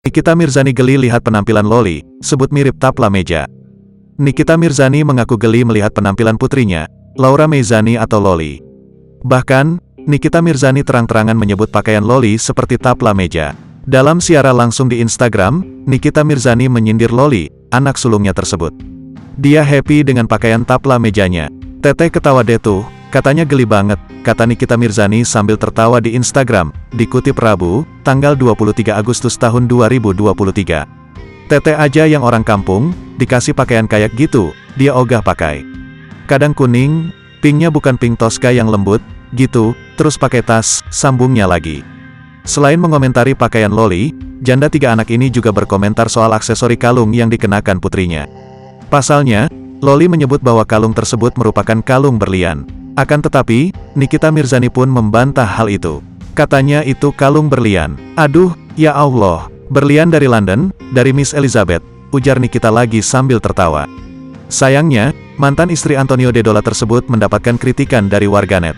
Nikita Mirzani geli lihat penampilan Loli, sebut mirip Tapla Meja. Nikita Mirzani mengaku geli melihat penampilan putrinya, Laura Meizani atau Loli. Bahkan, Nikita Mirzani terang-terangan menyebut pakaian Loli seperti Tapla Meja. Dalam siaran langsung di Instagram, Nikita Mirzani menyindir Loli, anak sulungnya tersebut. Dia happy dengan pakaian Tapla Mejanya. Teteh ketawa deh tuh, katanya geli banget, kata Nikita Mirzani sambil tertawa di Instagram, dikutip Rabu, tanggal 23 Agustus tahun 2023. Teteh aja yang orang kampung, dikasih pakaian kayak gitu, dia ogah pakai. Kadang kuning, pinknya bukan pink Tosca yang lembut, gitu, terus pakai tas, sambungnya lagi. Selain mengomentari pakaian Loli, janda 3 anak ini juga berkomentar soal aksesori kalung yang dikenakan putrinya. Pasalnya, Loli menyebut bahwa kalung tersebut merupakan kalung berlian. Akan tetapi, Nikita Mirzani pun membantah hal itu. Katanya itu kalung berlian. Aduh, ya Allah, berlian dari London, dari Miss Elizabeth, ujar Nikita lagi sambil tertawa. Sayangnya, mantan istri Antonio De Dola tersebut mendapatkan kritikan dari warganet.